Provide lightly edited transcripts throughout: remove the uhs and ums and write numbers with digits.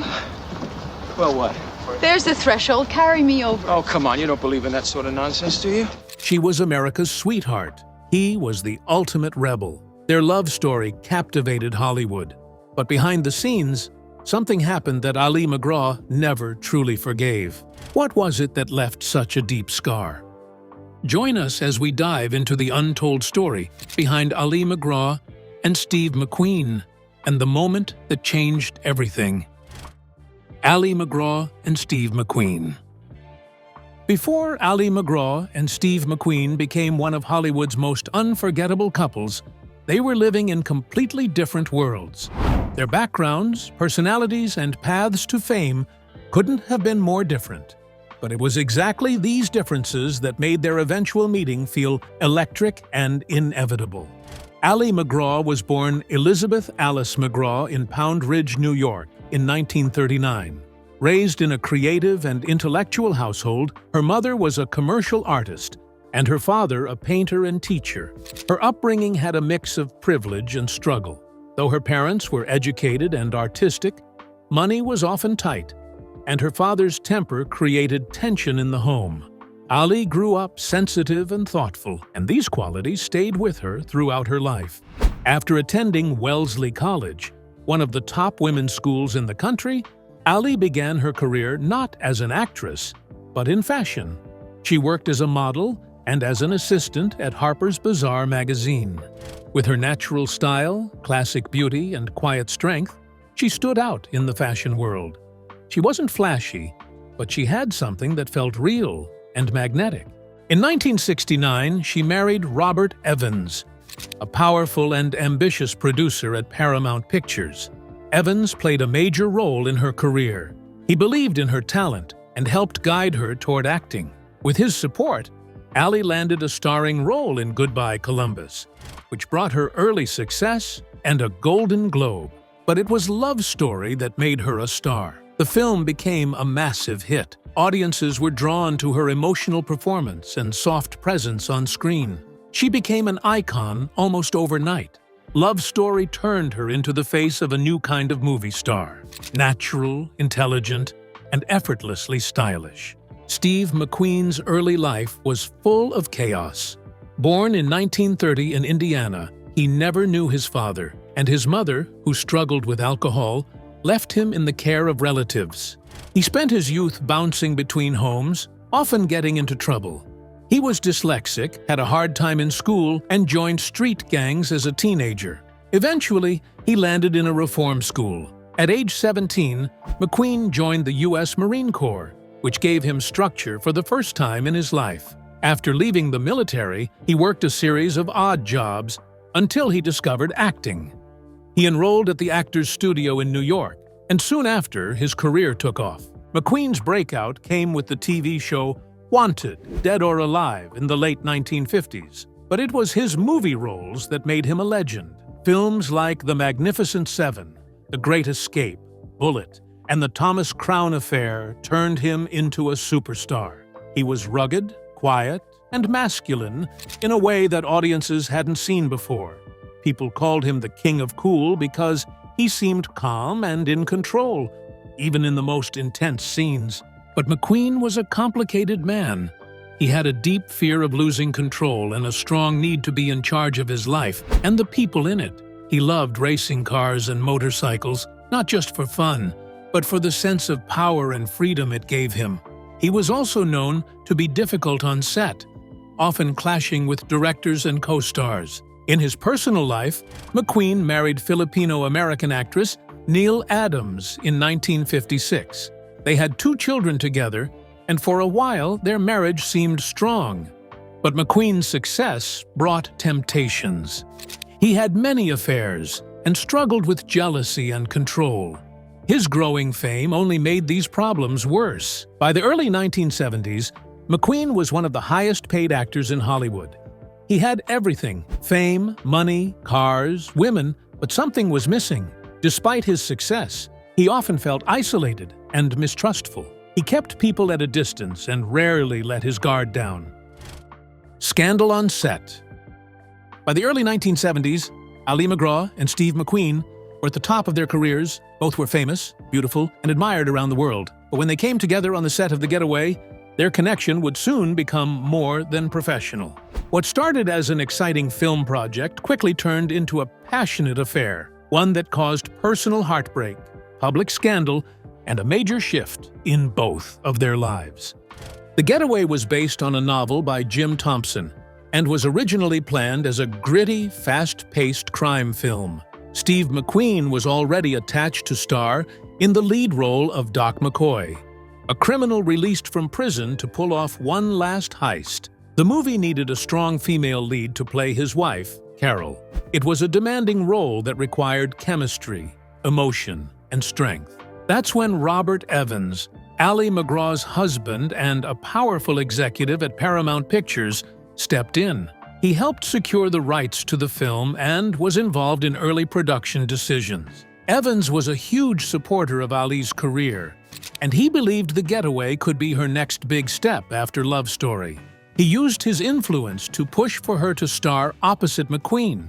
Well, Well, what? there's the threshold. Carry me over. Oh, come on. You don't believe in that sort of nonsense, do you? She was America's sweetheart. He was the ultimate rebel. Their love story captivated Hollywood. But behind the scenes, something happened that Ali MacGraw never truly forgave. What was it that left such a deep scar? Join us as we dive into the untold story behind Ali MacGraw and Steve McQueen, and the moment that changed everything. Ali MacGraw and Steve McQueen. Before Ali MacGraw and Steve McQueen became one of Hollywood's most unforgettable couples, they were living in completely different worlds. Their backgrounds, personalities, and paths to fame couldn't have been more different. But it was exactly these differences that made their eventual meeting feel electric and inevitable. Ali MacGraw was born Elizabeth Alice McGraw in Pound Ridge, New York, in 1939. Raised in a creative and intellectual household, her mother was a commercial artist and her father a painter and teacher. Her upbringing had a mix of privilege and struggle. Though her parents were educated and artistic, money was often tight, and her father's temper created tension in the home. Ali grew up sensitive and thoughtful, and these qualities stayed with her throughout her life. After attending Wellesley College, one of the top women's schools in the country, Ali began her career not as an actress, but in fashion. She worked as a model and as an assistant at Harper's Bazaar magazine. With her natural style, classic beauty, and quiet strength, she stood out in the fashion world. She wasn't flashy, but she had something that felt real and magnetic. In 1969, she married Robert Evans, a powerful and ambitious producer at Paramount Pictures. Evans played a major role in her career. He believed in her talent and helped guide her toward acting. With his support, Ali landed a starring role in Goodbye Columbus, which brought her early success and a Golden Globe. But it was Love Story that made her a star. The film became a massive hit. Audiences were drawn to her emotional performance and soft presence on screen. She became an icon almost overnight. Love Story turned her into the face of a new kind of movie star. Natural, intelligent, and effortlessly stylish. Steve McQueen's early life was full of chaos. Born in 1930 in Indiana, he never knew his father, and his mother, who struggled with alcohol, left him in the care of relatives. He spent his youth bouncing between homes, often getting into trouble. He was dyslexic, had a hard time in school, and joined street gangs as a teenager. Eventually, he landed in a reform school. At age 17, McQueen joined the U.S. Marine Corps, which gave him structure for the first time in his life. After leaving the military, he worked a series of odd jobs until he discovered acting. He enrolled at the Actors Studio in New York, and soon after, his career took off. McQueen's breakout came with the TV show Wanted, Dead or Alive in the late 1950s. But it was his movie roles that made him a legend. Films like The Magnificent Seven, The Great Escape, Bullet, and The Thomas Crown Affair turned him into a superstar. He was rugged, quiet, and masculine in a way that audiences hadn't seen before. People called him the King of Cool because he seemed calm and in control, even in the most intense scenes. But McQueen was a complicated man. He had a deep fear of losing control and a strong need to be in charge of his life and the people in it. He loved racing cars and motorcycles, not just for fun, but for the sense of power and freedom it gave him. He was also known to be difficult on set, often clashing with directors and co-stars. In his personal life, McQueen married Filipino-American actress Neil Adams in 1956. They had 2 children together, and for a while their marriage seemed strong. But McQueen's success brought temptations. He had many affairs and struggled with jealousy and control. His growing fame only made these problems worse. By the early 1970s, McQueen was one of the highest-paid actors in Hollywood. He had everything: fame, money, cars, women, but something was missing. Despite his success, he often felt isolated and mistrustful. He kept people at a distance and rarely let his guard down. Scandal on set. By the early 1970s, Ali MacGraw and Steve McQueen were at the top of their careers, Both were famous, beautiful, and admired around the world. But when they came together on the set of The Getaway, their connection would soon become more than professional. What started as an exciting film project quickly turned into a passionate affair, one that caused personal heartbreak, public scandal, and a major shift in both of their lives. The Getaway was based on a novel by Jim Thompson and was originally planned as a gritty, fast-paced crime film. Steve McQueen was already attached to star in the lead role of Doc McCoy, a criminal released from prison to pull off one last heist. The movie needed a strong female lead to play his wife, Carol. It was a demanding role that required chemistry, emotion, and strength. That's when Robert Evans, Ali MacGraw's husband and a powerful executive at Paramount Pictures, stepped in. He helped secure the rights to the film and was involved in early production decisions. Evans was a huge supporter of Ali's career, and he believed The Getaway could be her next big step after Love Story. He used his influence to push for her to star opposite McQueen.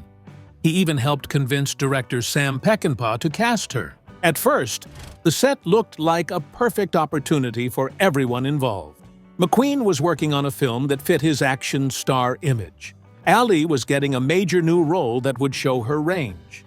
He even helped convince director Sam Peckinpah to cast her. At first, the set looked like a perfect opportunity for everyone involved. McQueen was working on a film that fit his action star image. Ali was getting a major new role that would show her range.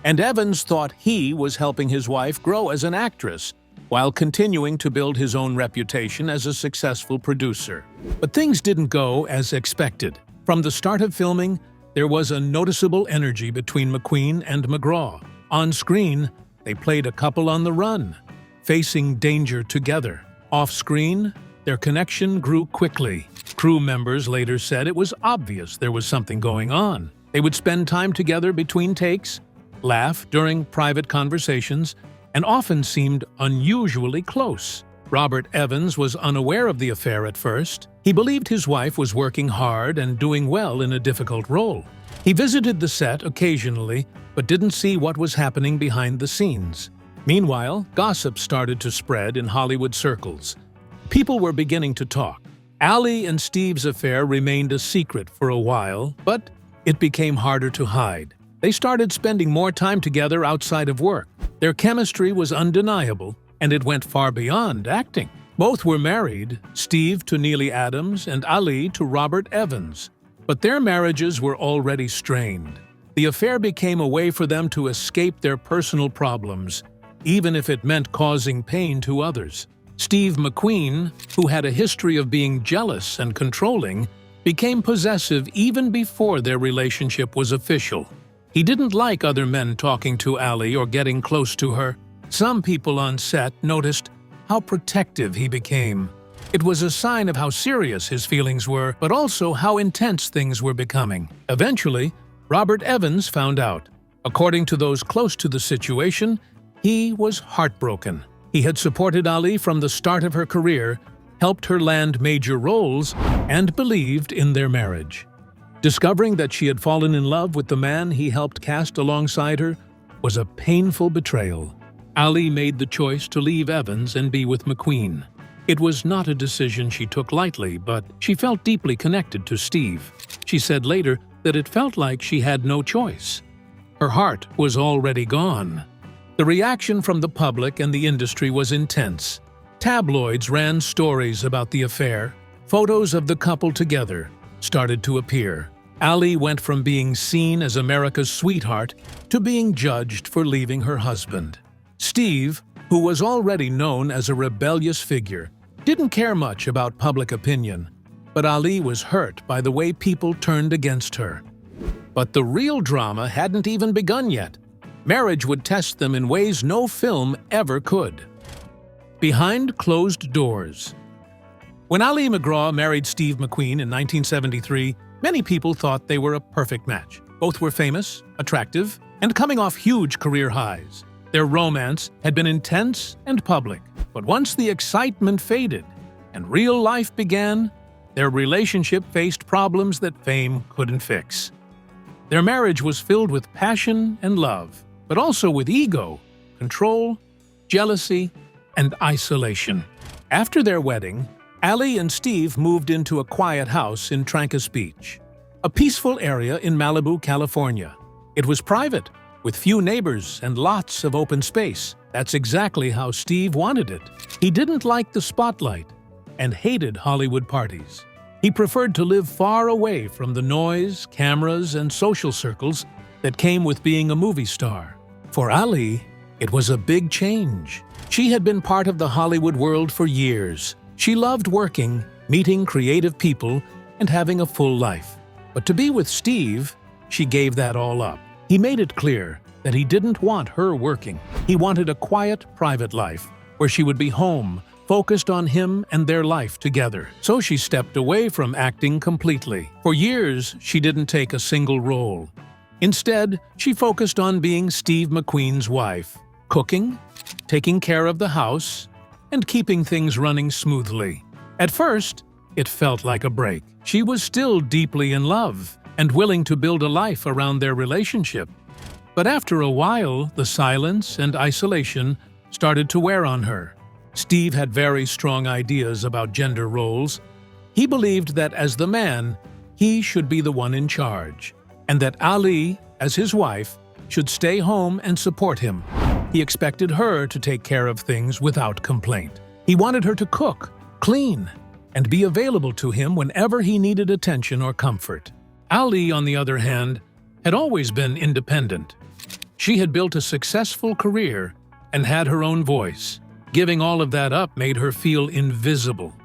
And Evans thought he was helping his wife grow as an actress while continuing to build his own reputation as a successful producer. But things didn't go as expected. From the start of filming, there was a noticeable energy between McQueen and McGraw. On screen, they played a couple on the run, facing danger together. Off-screen, their connection grew quickly. Crew members later said it was obvious there was something going on. They would spend time together between takes, laugh during private conversations, and often seemed unusually close. Robert Evans was unaware of the affair at first. He believed his wife was working hard and doing well in a difficult role. He visited the set occasionally, but didn't see what was happening behind the scenes. Meanwhile, gossip started to spread in Hollywood circles. People were beginning to talk. Ali and Steve's affair remained a secret for a while, but it became harder to hide. They started spending more time together outside of work. Their chemistry was undeniable, and it went far beyond acting. Both were married, Steve to Neely Adams and Ali to Robert Evans. But their marriages were already strained. The affair became a way for them to escape their personal problems, even if it meant causing pain to others. Steve McQueen, who had a history of being jealous and controlling, became possessive even before their relationship was official. He didn't like other men talking to Ali or getting close to her. Some people on set noticed how protective he became. It was a sign of how serious his feelings were, but also how intense things were becoming. Eventually, Robert Evans found out. According to those close to the situation, he was heartbroken. He had supported Ali from the start of her career, helped her land major roles, and believed in their marriage. Discovering that she had fallen in love with the man he helped cast alongside her was a painful betrayal. Ali made the choice to leave Evans and be with McQueen. It was not a decision she took lightly, but she felt deeply connected to Steve. She said later that it felt like she had no choice. Her heart was already gone. The reaction from the public and the industry was intense. Tabloids ran stories about the affair. Photos of the couple together started to appear. Ali went from being seen as America's sweetheart to being judged for leaving her husband. Steve, who was already known as a rebellious figure, didn't care much about public opinion, but Ali was hurt by the way people turned against her. But the real drama hadn't even begun yet. Marriage would test them in ways no film ever could. Behind closed doors. When Ali MacGraw married Steve McQueen in 1973, many people thought they were a perfect match. Both were famous, attractive, and coming off huge career highs. Their romance had been intense and public, but once the excitement faded and real life began, their relationship faced problems that fame couldn't fix. Their marriage was filled with passion and love, but also with ego, control, jealousy, and isolation. After their wedding, Ali and Steve moved into a quiet house in Trancas Beach, a peaceful area in Malibu, California. It was private, with few neighbors and lots of open space. That's exactly how Steve wanted it. He didn't like the spotlight and hated Hollywood parties. He preferred to live far away from the noise, cameras, and social circles that came with being a movie star. For Ali, it was a big change. She had been part of the Hollywood world for years. She loved working, meeting creative people, and having a full life. But to be with Steve, she gave that all up. He made it clear that he didn't want her working. He wanted a quiet, private life, where she would be home, focused on him and their life together. So she stepped away from acting completely. For years, she didn't take a single role. Instead, she focused on being Steve McQueen's wife, cooking, taking care of the house, and keeping things running smoothly. At first, it felt like a break. She was still deeply in love and willing to build a life around their relationship. But after a while, the silence and isolation started to wear on her. Steve had very strong ideas about gender roles. He believed that as the man, he should be the one in charge, and that Ali, as his wife, should stay home and support him. He expected her to take care of things without complaint. He wanted her to cook, clean, and be available to him whenever he needed attention or comfort. Ali, on the other hand, had always been independent. She had built a successful career and had her own voice. Giving all of that up made her feel invisible.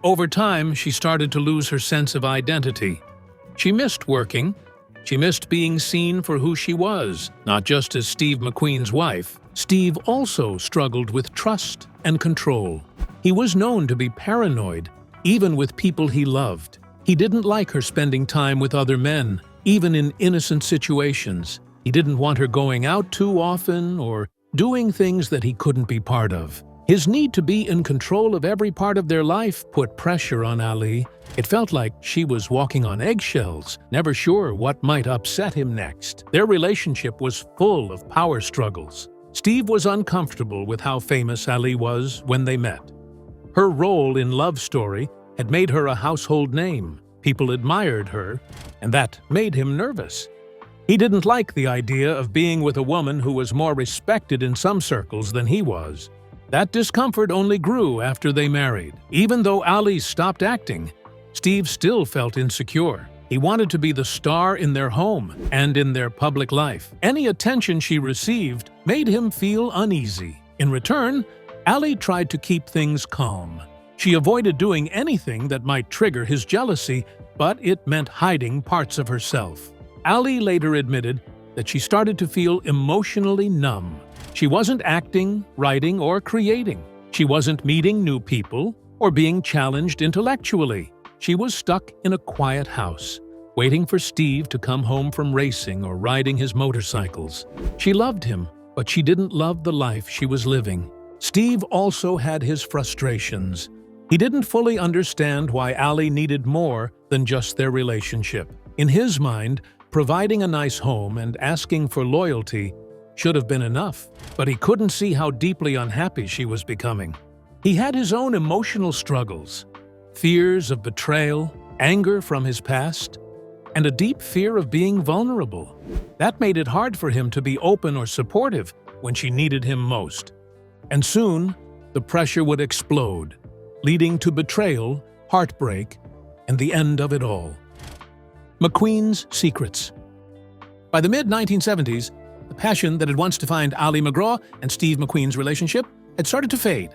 Over time, she started to lose her sense of identity. She missed working. She missed being seen for who she was, not just as Steve McQueen's wife. Steve also struggled with trust and control. He was known to be paranoid, even with people he loved. He didn't like her spending time with other men, even in innocent situations. He didn't want her going out too often or doing things that he couldn't be part of. His need to be in control of every part of their life put pressure on Ali. It felt like she was walking on eggshells, never sure what might upset him next. Their relationship was full of power struggles. Steve was uncomfortable with how famous Ali was when they met. Her role in Love Story had made her a household name. People admired her, and that made him nervous. He didn't like the idea of being with a woman who was more respected in some circles than he was. That discomfort only grew after they married. Even though Ali stopped acting, Steve still felt insecure. He wanted to be the star in their home and in their public life. Any attention she received made him feel uneasy. In return, Ali tried to keep things calm. She avoided doing anything that might trigger his jealousy, but it meant hiding parts of herself. Ali later admitted that she started to feel emotionally numb. She wasn't acting, writing, or creating. She wasn't meeting new people or being challenged intellectually. She was stuck in a quiet house, waiting for Steve to come home from racing or riding his motorcycles. She loved him, but she didn't love the life she was living. Steve also had his frustrations. He didn't fully understand why Ali needed more than just their relationship. In his mind, providing a nice home and asking for loyalty should have been enough, but he couldn't see how deeply unhappy she was becoming. He had his own emotional struggles, fears of betrayal, anger from his past, and a deep fear of being vulnerable. That made it hard for him to be open or supportive when she needed him most. And soon, the pressure would explode, leading to betrayal, heartbreak, and the end of it all. McQueen's secrets. By the mid-1970s, the passion that had once defined Ali MacGraw and Steve McQueen's relationship had started to fade.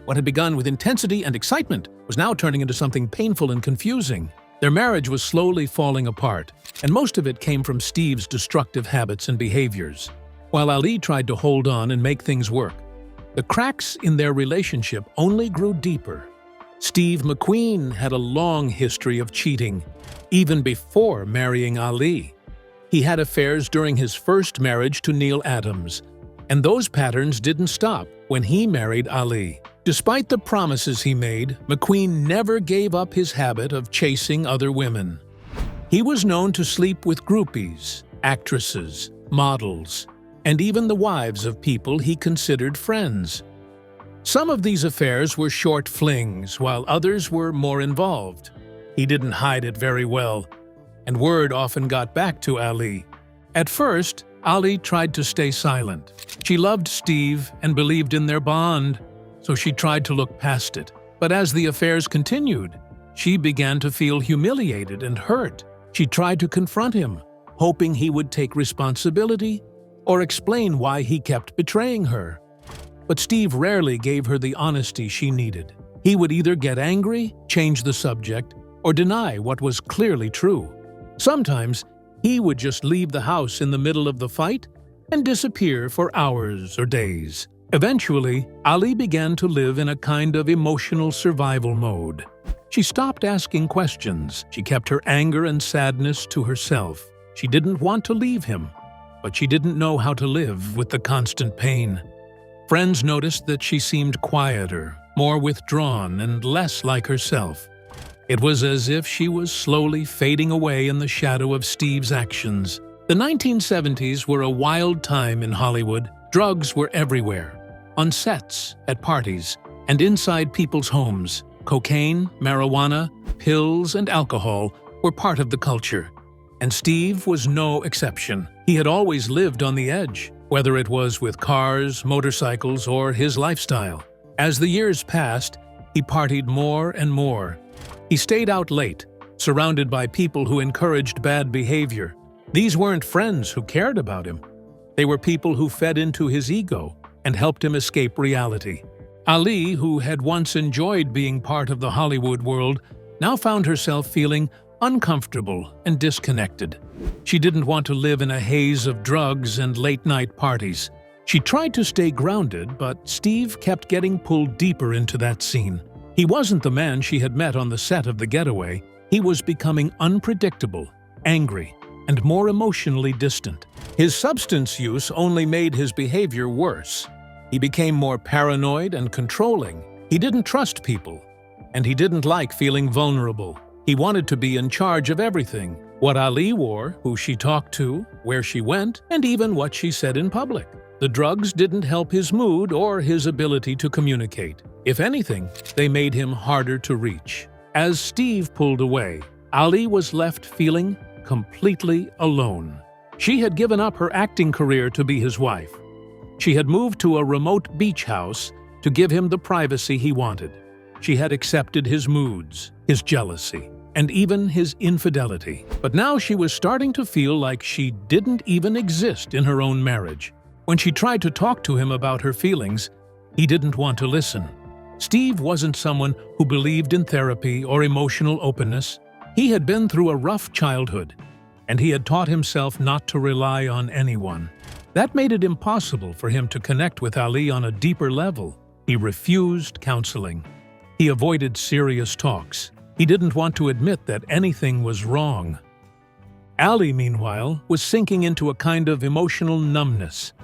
What had begun with intensity and excitement was now turning into something painful and confusing. Their marriage was slowly falling apart, and most of it came from Steve's destructive habits and behaviors, while Ali tried to hold on and make things work. The cracks in their relationship only grew deeper. Steve McQueen had a long history of cheating, even before marrying Ali. He had affairs during his first marriage to Neil Adams, and those patterns didn't stop when he married Ali. Despite the promises he made, McQueen never gave up his habit of chasing other women. He was known to sleep with groupies, actresses, models, and even the wives of people he considered friends. Some of these affairs were short flings, while others were more involved. He didn't hide it very well, and word often got back to Ali. At first, Ali tried to stay silent. She loved Steve and believed in their bond, so she tried to look past it. But as the affairs continued, she began to feel humiliated and hurt. She tried to confront him, hoping he would take responsibility or explain why he kept betraying her. But Steve rarely gave her the honesty she needed. He would either get angry, change the subject, or deny what was clearly true. Sometimes, he would just leave the house in the middle of the fight and disappear for hours or days. Eventually, Ali began to live in a kind of emotional survival mode. She stopped asking questions. She kept her anger and sadness to herself. She didn't want to leave him, but she didn't know how to live with the constant pain. Friends noticed that she seemed quieter, more withdrawn, and less like herself. It was as if she was slowly fading away in the shadow of Steve's actions. The 1970s were a wild time in Hollywood. Drugs were everywhere. On sets, at parties, and inside people's homes. Cocaine, marijuana, pills, and alcohol were part of the culture. And Steve was no exception. He had always lived on the edge, whether it was with cars, motorcycles, or his lifestyle. As the years passed, he partied more and more. He stayed out late, surrounded by people who encouraged bad behavior. These weren't friends who cared about him. They were people who fed into his ego and helped him escape reality. Ali, who had once enjoyed being part of the Hollywood world, now found herself feeling uncomfortable and disconnected. She didn't want to live in a haze of drugs and late-night parties. She tried to stay grounded, but Steve kept getting pulled deeper into that scene. He wasn't the man she had met on the set of The Getaway. He was becoming unpredictable, angry, and more emotionally distant. His substance use only made his behavior worse. He became more paranoid and controlling. He didn't trust people, and he didn't like feeling vulnerable. He wanted to be in charge of everything: what Ali wore, who she talked to, where she went, and even what she said in public. The drugs didn't help his mood or his ability to communicate. If anything, they made him harder to reach. As Steve pulled away, Ali was left feeling completely alone. She had given up her acting career to be his wife. She had moved to a remote beach house to give him the privacy he wanted. She had accepted his moods, his jealousy, and even his infidelity. But now she was starting to feel like she didn't even exist in her own marriage. When she tried to talk to him about her feelings, he didn't want to listen. Steve wasn't someone who believed in therapy or emotional openness. He had been through a rough childhood, and he had taught himself not to rely on anyone. That made it impossible for him to connect with Ali on a deeper level. He refused counseling. He avoided serious talks. He didn't want to admit that anything was wrong. Ali, meanwhile, was sinking into a kind of emotional numbness.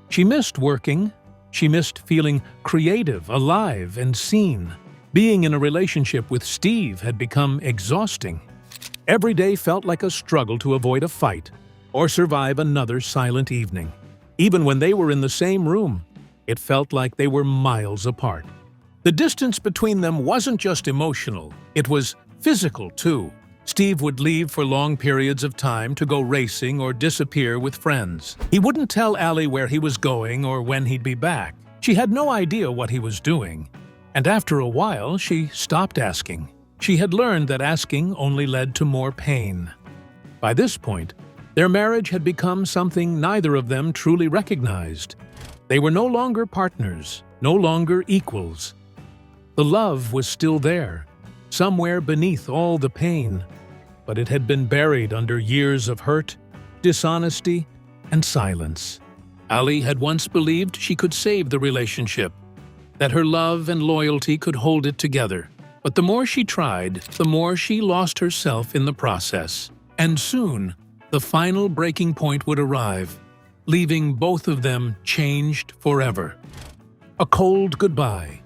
She missed working. She missed feeling creative, alive, and seen. Being in a relationship with Steve had become exhausting. Every day felt like a struggle to avoid a fight or survive another silent evening. Even when they were in the same room, it felt like they were miles apart. The distance between them wasn't just emotional, it was physical too. Steve would leave for long periods of time to go racing or disappear with friends. He wouldn't tell Ali where he was going or when he'd be back. She had no idea what he was doing. And after a while, she stopped asking. She had learned that asking only led to more pain. By this point, their marriage had become something neither of them truly recognized. They were no longer partners, no longer equals. The love was still there, somewhere beneath all the pain, but it had been buried under years of hurt, dishonesty, and silence. Ali had once believed she could save the relationship, that her love and loyalty could hold it together. But the more she tried, the more she lost herself in the process. And soon, the final breaking point would arrive, leaving both of them changed forever. A cold goodbye.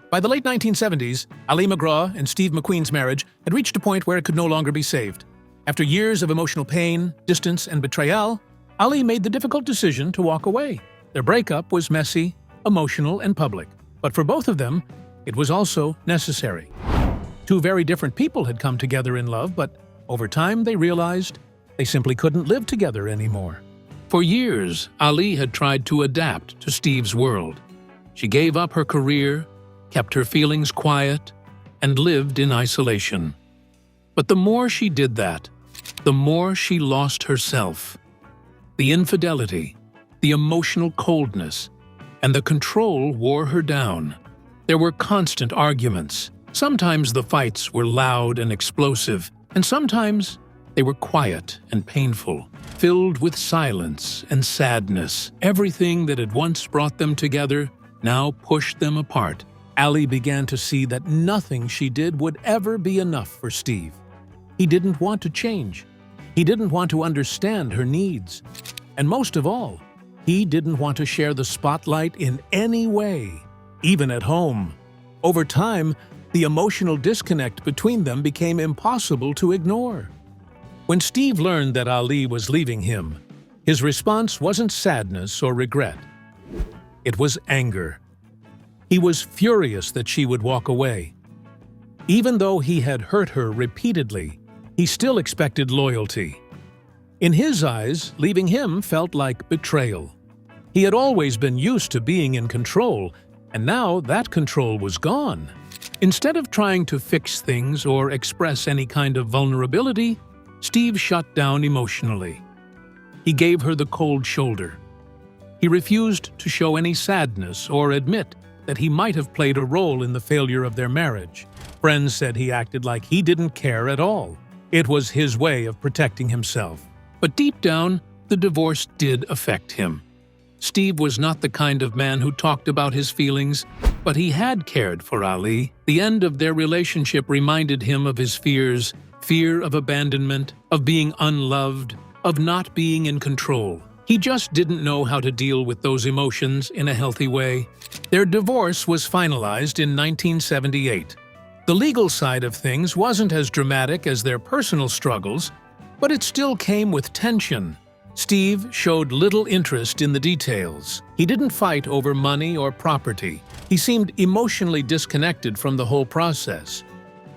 By the late 1970s, Ali MacGraw and Steve McQueen's marriage had reached a point where it could no longer be saved. After years of emotional pain, distance, and betrayal, Ali made the difficult decision to walk away. Their breakup was messy, emotional, and public. But for both of them, it was also necessary. Two very different people had come together in love, but over time they realized they simply couldn't live together anymore. For years, Ali had tried to adapt to Steve's world. She gave up her career, kept her feelings quiet, and lived in isolation. But the more she did that, the more she lost herself. The infidelity, the emotional coldness, and the control wore her down. There were constant arguments. Sometimes the fights were loud and explosive, and sometimes they were quiet and painful, filled with silence and sadness. Everything that had once brought them together now pushed them apart. Ali began to see that nothing she did would ever be enough for Steve. He didn't want to change. He didn't want to understand her needs. And most of all, he didn't want to share the spotlight in any way, even at home. Over time, the emotional disconnect between them became impossible to ignore. When Steve learned that Ali was leaving him, his response wasn't sadness or regret. It was anger. He was furious that she would walk away. Even though he had hurt her repeatedly, he still expected loyalty. In his eyes, leaving him felt like betrayal. He had always been used to being in control, and now that control was gone. Instead of trying to fix things or express any kind of vulnerability, Steve shut down emotionally. He gave her the cold shoulder. He refused to show any sadness or admit that he might have played a role in the failure of their marriage. Friends said he acted like he didn't care at all. It was his way of protecting himself. But deep down, the divorce did affect him. Steve was not the kind of man who talked about his feelings, but he had cared for Ali. The end of their relationship reminded him of his fears, fear of abandonment, of being unloved, of not being in control. He just didn't know how to deal with those emotions in a healthy way. Their divorce was finalized in 1978. The legal side of things wasn't as dramatic as their personal struggles, but it still came with tension. Steve showed little interest in the details. He didn't fight over money or property. He seemed emotionally disconnected from the whole process.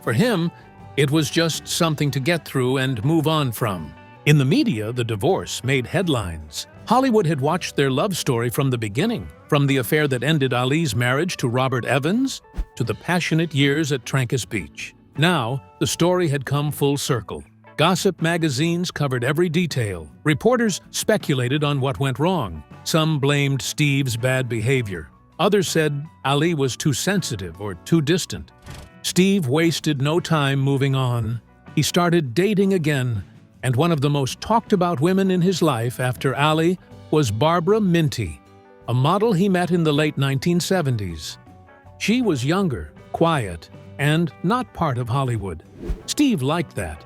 For him, it was just something to get through and move on from. In the media, the divorce made headlines. Hollywood had watched their love story from the beginning, from the affair that ended Ali's marriage to Robert Evans to the passionate years at Trancas Beach. Now, the story had come full circle. Gossip magazines covered every detail. Reporters speculated on what went wrong. Some blamed Steve's bad behavior. Others said Ali was too sensitive or too distant. Steve wasted no time moving on. He started dating again, and one of the most talked-about women in his life after Ali was Barbara Minty, a model he met in the late 1970s. She was younger, quiet, and not part of Hollywood. Steve liked that.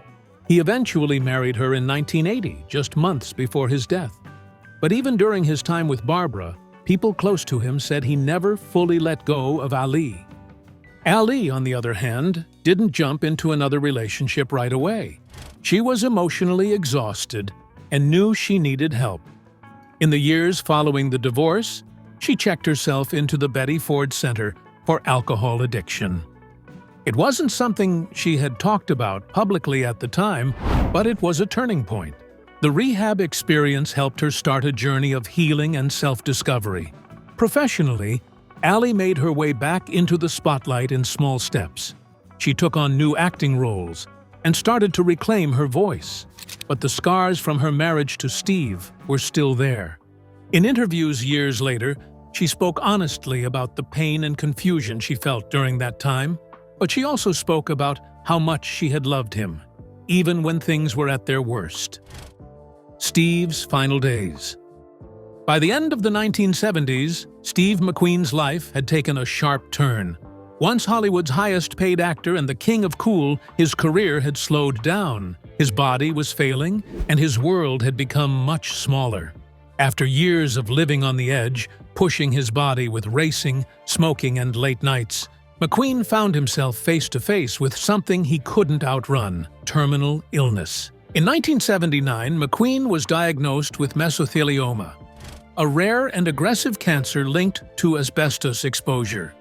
He eventually married her in 1980, just months before his death. But even during his time with Barbara, people close to him said he never fully let go of Ali. Ali, on the other hand, didn't jump into another relationship right away. She was emotionally exhausted and knew she needed help. In the years following the divorce, she checked herself into the Betty Ford Center for Alcohol Addiction. It wasn't something she had talked about publicly at the time, but it was a turning point. The rehab experience helped her start a journey of healing and self-discovery. Professionally, Ali made her way back into the spotlight in small steps. She took on new acting roles and started to reclaim her voice. But the scars from her marriage to Steve were still there. In interviews years later, she spoke honestly about the pain and confusion she felt during that time, but she also spoke about how much she had loved him, even when things were at their worst. Steve's final days. By the end of the 1970s, Steve McQueen's life had taken a sharp turn. Once Hollywood's highest-paid actor and the king of cool, his career had slowed down. His body was failing, and his world had become much smaller. After years of living on the edge, pushing his body with racing, smoking, and late nights, McQueen found himself face-to-face with something he couldn't outrun: terminal illness. In 1979, McQueen was diagnosed with mesothelioma, a rare and aggressive cancer linked to asbestos exposure.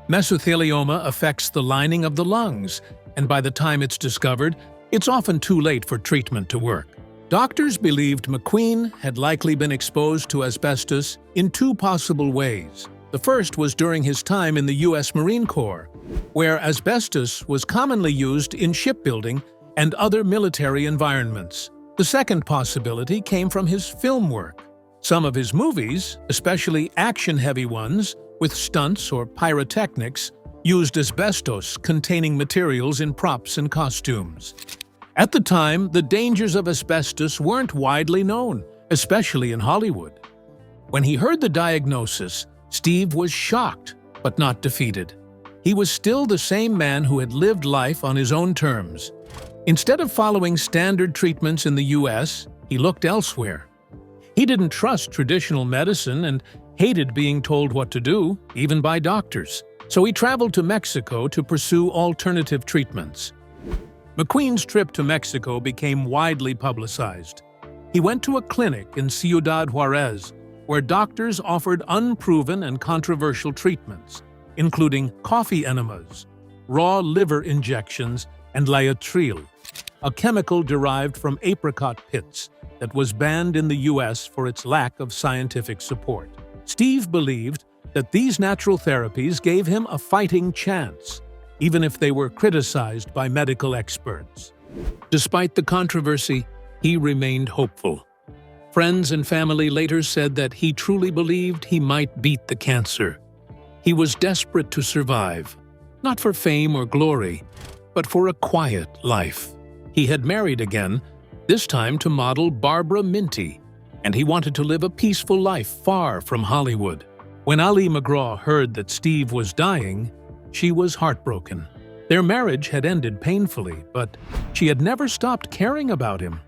Mesothelioma affects the lining of the lungs, and by the time it's discovered, it's often too late for treatment to work. Doctors believed McQueen had likely been exposed to asbestos in two possible ways. The first was during his time in the U.S. Marine Corps, where asbestos was commonly used in shipbuilding and other military environments. The second possibility came from his film work. Some of his movies, especially action-heavy ones with stunts or pyrotechnics, used asbestos-containing materials in props and costumes. At the time, the dangers of asbestos weren't widely known, especially in Hollywood. When he heard the diagnosis, Steve was shocked, but not defeated. He was still the same man who had lived life on his own terms. Instead of following standard treatments in the U.S., he looked elsewhere. He didn't trust traditional medicine and hated being told what to do, even by doctors. So he traveled to Mexico to pursue alternative treatments. McQueen's trip to Mexico became widely publicized. He went to a clinic in Ciudad Juarez, where doctors offered unproven and controversial treatments, including coffee enemas, raw liver injections, and Laetrile, a chemical derived from apricot pits that was banned in the U.S. for its lack of scientific support. Steve believed that these natural therapies gave him a fighting chance, even if they were criticized by medical experts. Despite the controversy, he remained hopeful. Friends and family later said that he truly believed he might beat the cancer. He was desperate to survive, not for fame or glory, but for a quiet life. He had married again, this time to model Barbara Minty, and he wanted to live a peaceful life far from Hollywood. When Ali MacGraw heard that Steve was dying, she was heartbroken. Their marriage had ended painfully, but she had never stopped caring about him.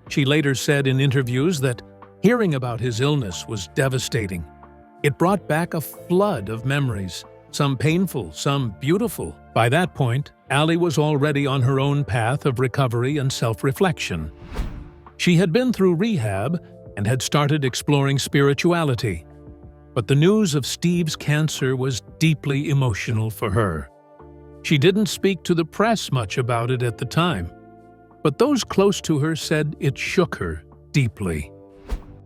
She later said in interviews that hearing about his illness was devastating. It brought back a flood of memories, some painful, some beautiful. By that point, Ali was already on her own path of recovery and self-reflection. She had been through rehab and had started exploring spirituality. But the news of Steve's cancer was deeply emotional for her. She didn't speak to the press much about it at the time, but those close to her said it shook her deeply.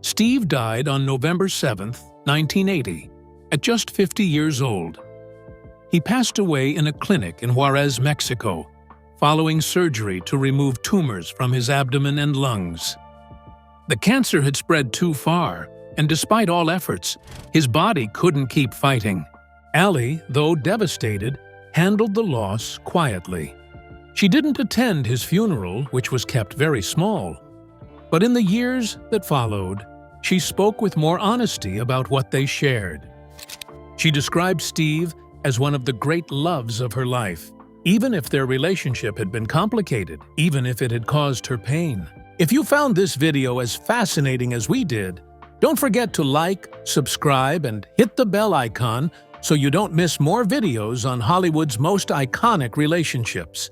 Steve died on November 7, 1980, at just 50 years old. He passed away in a clinic in Juarez, Mexico, following surgery to remove tumors from his abdomen and lungs. The cancer had spread too far, and despite all efforts, his body couldn't keep fighting. Ali, though devastated, handled the loss quietly. She didn't attend his funeral, which was kept very small. But in the years that followed, she spoke with more honesty about what they shared. She described Steve as one of the great loves of her life, even if their relationship had been complicated, even if it had caused her pain. If you found this video as fascinating as we did, don't forget to like, subscribe, and hit the bell icon so you don't miss more videos on Hollywood's most iconic relationships.